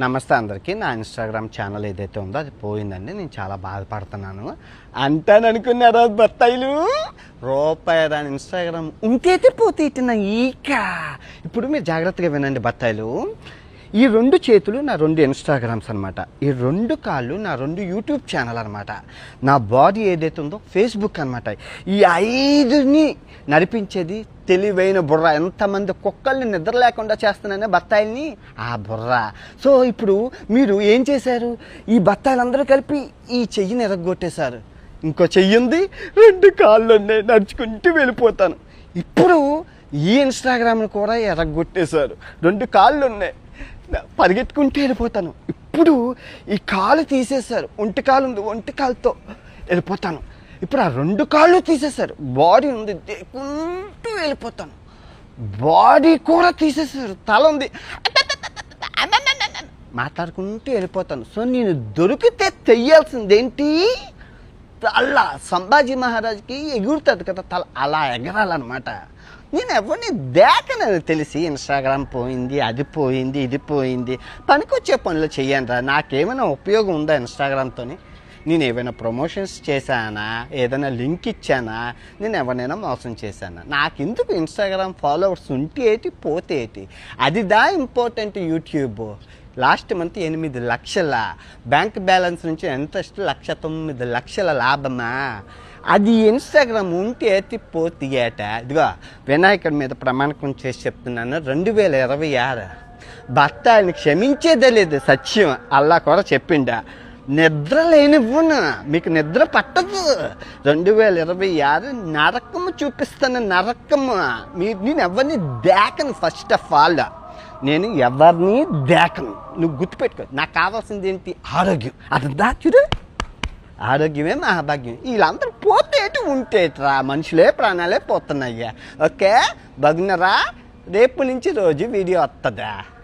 నమస్తే అందరికీ. నా ఇన్స్టాగ్రామ్ ఛానల్ ఏదైతే ఉందో అది పోయిందండి. నేను చాలా బాధపడుతున్నాను. అంటాననుకున్నారా బత్తాయిలు? రూపాయి రాని ఇన్స్టాగ్రామ్ ఉంటైతే పోతే ఇట్టిన ఈక. ఇప్పుడు మీరు జాగ్రత్తగా వినండి బత్తాయిలు. ఈ 2 చేతులు నా 2 ఇన్స్టాగ్రామ్స్ అనమాట. ఈ 2 కాళ్ళు నా 2 యూట్యూబ్ ఛానల్ అనమాట. నా బాడీ ఏదైతే ఉందో ఫేస్బుక్ అనమాట. ఈ 5ని నడిపించేది తెలివైన బుర్ర. ఎంతమంది కుక్కల్ని నిద్ర లేకుండా చేస్తున్నానే బత్తాయిల్ని, ఆ బుర్ర. సో ఇప్పుడు మీరు ఏం చేశారు? ఈ బత్తాయిలందరూ కలిపి ఈ చెయ్యిని ఎరగొట్టేశారు. ఇంకో చెయ్యి ఉంది, 2 కాళ్ళు ఉన్నాయి, నడుచుకుంటూ వెళ్ళిపోతాను. ఇప్పుడు ఈ ఇన్స్టాగ్రామ్ని కూడా ఎరగొట్టేశారు. 2 కాళ్ళు ఉన్నాయి, పరిగెత్తుకుంటూ వెళ్ళిపోతాను. ఇప్పుడు ఈ కాలు తీసేశారు, ఒంటి కాలు ఉంది, ఒంటి కాలుతో వెళ్ళిపోతాను. ఇప్పుడు ఆ 2 కాళ్ళు తీసేశారు, బాడీ ఉంది, దేకుంటూ వెళ్ళిపోతాను. బాడీ కూడా తీసేశారు, తల ఉంది, మాట్లాడుకుంటూ వెళ్ళిపోతాను. సో నేను దొరికితే తెయ్యాల్సిందేంటి? తల. సంభాజీ మహారాజ్కి ఎగురుతుంది కదా తల, అలా ఎగరాలన్నమాట. నేను ఎవరిని దేకనని తెలిసి ఇన్స్టాగ్రామ్ పోయింది, అది పోయింది, ఇది పోయింది. పనికొచ్చే పనులు చెయ్యండి. నాకేమైనా ఉపయోగం ఉందా ఇన్స్టాగ్రామ్తో? నేను ఏమైనా ప్రమోషన్స్ చేశానా? ఏదైనా లింక్ ఇచ్చానా? నేను ఎవరినైనా మోసం చేశానా? నాకెందుకు ఇన్స్టాగ్రామ్ ఫాలోవర్స్ ఉంటే ఏంటి, పోతే ఏంటి? అది ఇంపార్టెంట్. యూట్యూబ్ లాస్ట్ మంత్ 8 లక్షల బ్యాంక్ బ్యాలెన్స్ నుంచి ఎంత 1,09,00,000 లాభమా? అది ఇన్స్టాగ్రామ్ ఉంటే పోతే ఏట. ఇదిగో వినాయకుడి మీద ప్రమాణకం చేసి చెప్తున్నాను, 2026 భర్త ఆయన క్షమించేదే లేదు. సత్యం అల్లా కూడా చెప్పిండా. నిద్ర లేనివ్వను, మీకు నిద్ర పట్టదు. 2026 నరకము చూపిస్తాను, నరకము. నేను ఎవరిని దేకను. ఫస్ట్ ఆఫ్ ఆల్ నేను ఎవరిని దేకను. నువ్వు గుర్తుపెట్టుకో. నాకు కావాల్సింది ఏంటి? ఆరోగ్యం. అదంతా చూడు, ఆరోగ్యమే మహాభాగ్యం. వీళ్ళందరూ పోతేటి ఉంటేట్రా, మనుషులే ప్రాణాలే పోతున్నాయ్యా. ఓకే, బాగున్నారా? రేపు నుంచి రోజు వీడియో వస్తుందా?